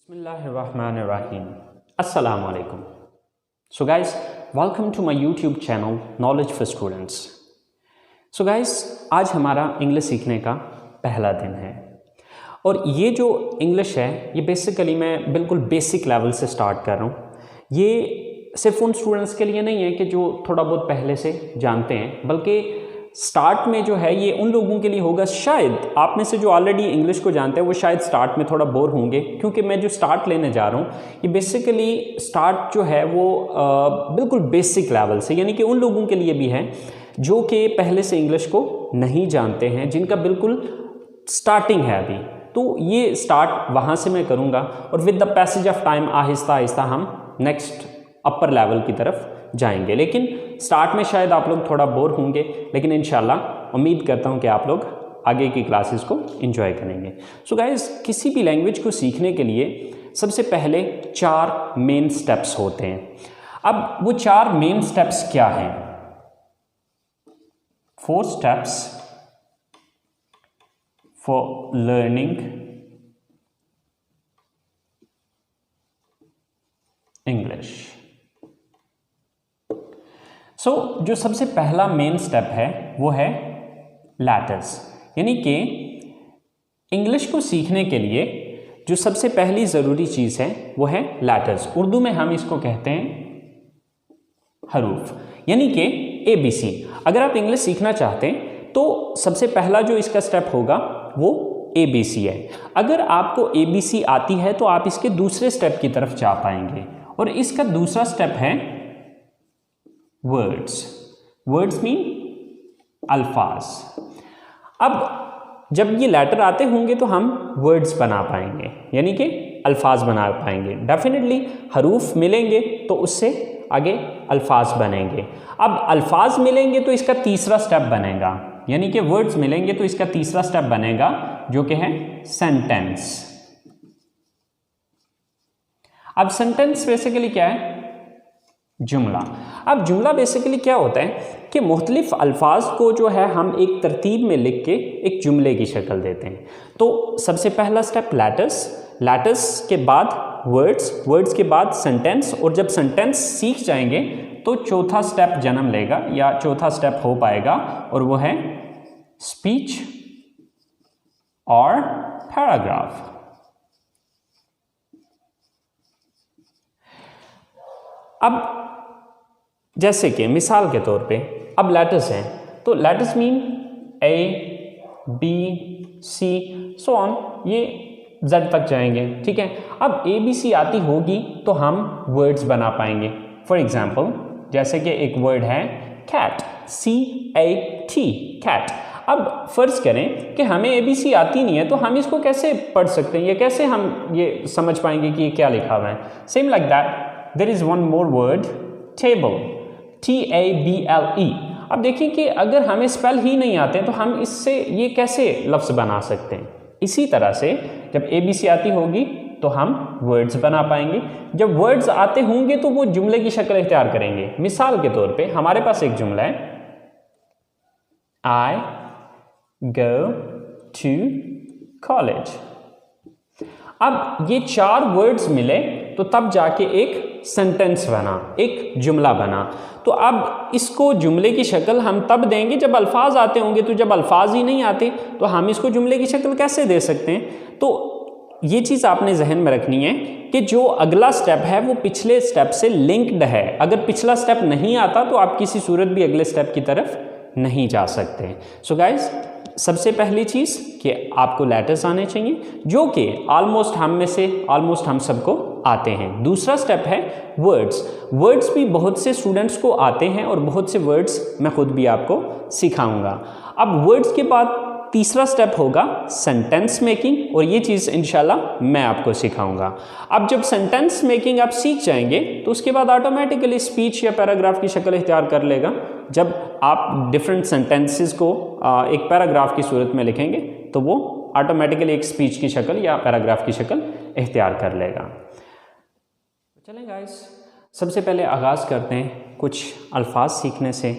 Bismillahirrahmanirrahim. Assalamu alaikum. So guys, welcome to my YouTube channel Knowledge for Students. So guys, आज हमारा English सीखने का पहला दिन है और ये जो इंग्लिश है ये बेसिकली मैं बिल्कुल बेसिक लेवल से स्टार्ट कर रहा हूँ। ये सिर्फ उन स्टूडेंट्स के लिए नहीं है कि जो थोड़ा बहुत पहले से जानते हैं, बल्कि स्टार्ट में जो है ये उन लोगों के लिए होगा, शायद आप में से जो ऑलरेडी इंग्लिश को जानते हैं वो शायद स्टार्ट में थोड़ा बोर होंगे, क्योंकि मैं जो स्टार्ट लेने जा रहा हूँ ये बेसिकली स्टार्ट जो है वो बिल्कुल बेसिक लेवल से, यानी कि उन लोगों के लिए भी है जो कि पहले से इंग्लिश को नहीं जानते हैं, जिनका बिल्कुल स्टार्टिंग है अभी। तो ये स्टार्ट वहाँ से मैं करूँगा और with the passage of time Aahista Aahista हम नेक्स्ट अपर लेवल की तरफ जाएंगे। लेकिन स्टार्ट में शायद आप लोग थोड़ा बोर होंगे, लेकिन इंशाल्लाह उम्मीद करता हूँ कि आप लोग आगे की क्लासेस को एंजॉय करेंगे। सो गाइस, किसी भी लैंग्वेज को सीखने के लिए सबसे पहले 4 मेन स्टेप्स होते हैं। अब वो 4 मेन स्टेप्स क्या हैं? 4 स्टेप्स फॉर लर्निंग इंग्लिश। जो सबसे पहला मेन स्टेप है वो है लेटर्स, यानी कि इंग्लिश को सीखने के लिए जो सबसे पहली ज़रूरी चीज़ है वो है लेटर्स। उर्दू में हम इसको कहते हैं हरूफ, यानी कि ABC। अगर आप इंग्लिश सीखना चाहते हैं तो सबसे पहला जो इसका स्टेप होगा वो ABC है। अगर आपको ABC आती है तो आप इसके दूसरे स्टेप की तरफ जा पाएंगे, और इसका दूसरा स्टेप है वर्ड्स। वर्ड्स मीन अल्फाज। अब जब ये लेटर आते होंगे तो हम वर्ड्स बना पाएंगे, यानी कि अल्फाज बना पाएंगे। डेफिनेटली हरूफ मिलेंगे तो उससे आगे अल्फाज बनेंगे। अब अल्फाज मिलेंगे तो इसका तीसरा स्टेप बनेगा, यानी कि वर्ड्स मिलेंगे तो इसका तीसरा स्टेप बनेगा जो कि है सेंटेंस। अब सेंटेंस बेसिकली क्या है? जुमला। अब जुमला बेसिकली क्या होता है कि मुख्तलिफ अल्फाज को जो है हम एक तरतीब में लिख के एक जुमले की शक्ल देते हैं। तो सबसे पहला स्टेप लेटर्स, लेटर्स के बाद वर्ड्स, वर्ड्स के बाद सेंटेंस, और जब सेंटेंस सीख जाएंगे तो चौथा स्टेप जन्म लेगा या चौथा स्टेप हो पाएगा, और वो है स्पीच और पैराग्राफ। अब जैसे कि मिसाल के तौर पे अब लेटर्स हैं, तो letters mean A, B, C so on, ये Z तक जाएंगे, ठीक है। अब ABC आती होगी तो हम वर्ड्स बना पाएंगे। फॉर एग्जाम्पल जैसे कि एक वर्ड है कैट, CAT, कैट। अब फर्ज करें कि हमें ABC आती नहीं है तो हम इसको कैसे पढ़ सकते हैं, या कैसे हम ये समझ पाएंगे कि ये क्या लिखा हुआ है? Same like that there is one more word, table, TABLE। अब देखिए कि अगर हमें स्पेल ही नहीं आते तो हम इससे ये कैसे लफ्ज़ बना सकते हैं? इसी तरह से जब ABC आती होगी तो हम वर्ड्स बना पाएंगे। जब वर्ड्स आते होंगे तो वो जुमले की शक्ल इख्तियार करेंगे। मिसाल के तौर पे हमारे पास एक जुमला है, I go to college। अब ये 4 वर्ड्स मिले तो तब जाके एक सेंटेंस बना, एक जुमला बना। तो अब इसको जुमले की शक्ल हम तब देंगे जब अल्फाज आते होंगे। तो जब अल्फाज ही नहीं आते तो हम इसको जुमले की शक्ल कैसे दे सकते हैं? तो ये चीज़ आपने जहन में रखनी है कि जो अगला स्टेप है वो पिछले स्टेप से लिंक्ड है। अगर पिछला स्टेप नहीं आता तो आप किसी सूरत भी अगले स्टेप की तरफ नहीं जा सकते। सो गाइज, सबसे पहली चीज़ कि आपको लेटर्स आने चाहिए, जो कि ऑलमोस्ट हम सबको आते हैं। दूसरा स्टेप है वर्ड्स। वर्ड्स भी बहुत से स्टूडेंट्स को आते हैं और बहुत से वर्ड्स मैं खुद भी आपको सिखाऊंगा। अब वर्ड्स के बाद तीसरा स्टेप होगा सेंटेंस मेकिंग, और ये चीज़ इंशाल्लाह मैं आपको सिखाऊंगा। अब जब सेंटेंस मेकिंग आप सीख जाएंगे तो उसके बाद ऑटोमेटिकली स्पीच या पैराग्राफ की शक्ल इख्तियार कर लेगा। जब आप डिफरेंट सेंटेंसेस को एक पैराग्राफ की सूरत में लिखेंगे तो वो ऑटोमेटिकली एक स्पीच की शक्ल या पैराग्राफ की शक्ल इख्तियार कर लेगा। चलें गाइस, सबसे पहले आगाज़ करते हैं कुछ अल्फाज सीखने से,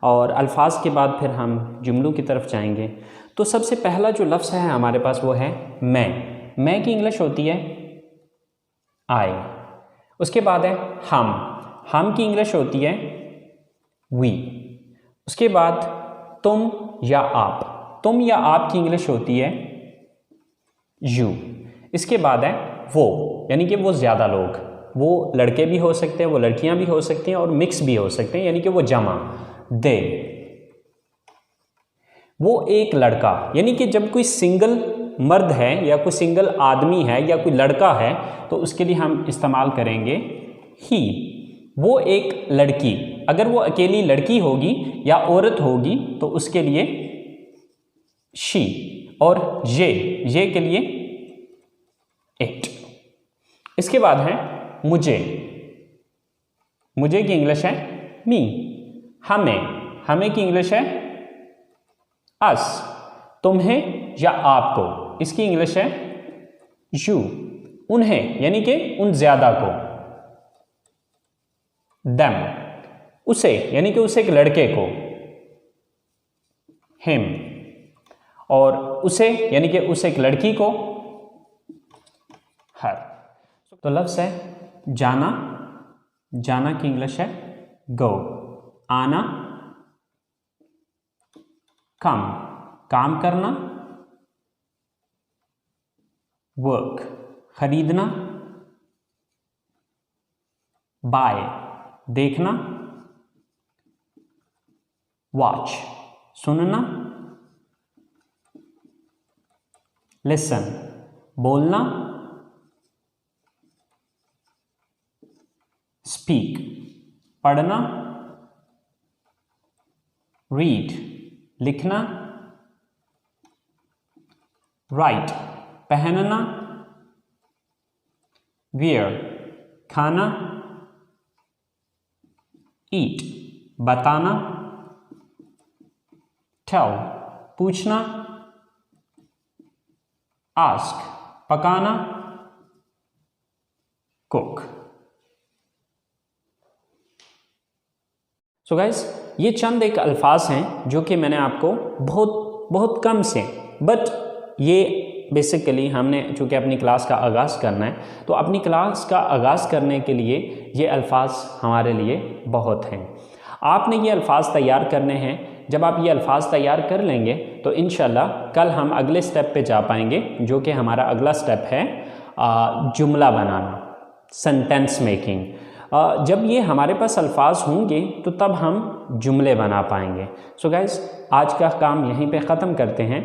और अल्फाज के बाद फिर हम जुमलों की तरफ जाएंगे। तो सबसे पहला जो लफ्ज़ है हमारे पास वो है मैं। मैं की इंग्लिश होती है आई। उसके बाद है हम की इंग्लिश होती है वी। उसके बाद तुम या आप की इंग्लिश होती है यू। इसके बाद है वो, यानी कि वो ज़्यादा लोग, वो लड़के भी हो सकते हैं, वो लड़कियां भी हो सकती हैं और मिक्स भी हो सकते हैं, यानी कि वो जमा, दे। वो एक लड़का, यानी कि जब कोई सिंगल मर्द है या कोई सिंगल आदमी है या कोई लड़का है तो उसके लिए हम इस्तेमाल करेंगे ही। वो एक लड़की, अगर वो अकेली लड़की होगी या औरत होगी तो उसके लिए शी। और ये के लिए इट। इसके बाद है मुझे की इंग्लिश है मी। हमें की इंग्लिश है अस। तुम्हें या आपको, इसकी इंग्लिश है यू। उन्हें, यानी कि उन ज्यादा को, देम। उसे, यानी कि उसे एक लड़के को, हिम। और उसे, यानी कि उसे एक लड़की को, हर। तो लफ्ज़ है जाना की इंग्लिश है गो। आना काम करना, वर्क खरीदना, बाय देखना, वॉच सुनना, लिसन बोलना, स्पीक पढ़ना, रीड लिखना, राइट पहनना, वियर खाना, ईट बताना, टेल पूछना, आस्क पकाना, कुक। सो गाइस, ये चंद एक अल्फाज हैं जो कि मैंने आपको बहुत कम से, बट ये बेसिकली हमने चूँकि अपनी क्लास का आगाज़ करना है तो अपनी क्लास का आगाज़ करने के लिए ये अल्फाज हमारे लिए बहुत हैं। आपने ये अल्फाज तैयार करने हैं। जब आप ये अल्फाज तैयार कर लेंगे तो इंशाल्लाह कल हम अगले स्टेप पे जा पाएंगे, जो कि हमारा अगला स्टेप है जुमला बनाना, सेंटेंस मेकिंग। जब ये हमारे पास अल्फाज होंगे तो तब हम जुमले बना पाएंगे। सो गाइस, आज का काम यहीं पे ख़त्म करते हैं।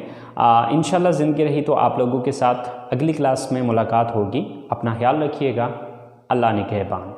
इंशाल्लाह ज़िंदगी रही तो आप लोगों के साथ अगली क्लास में मुलाकात होगी। अपना ख्याल रखिएगा। अल्लाह निगहबान।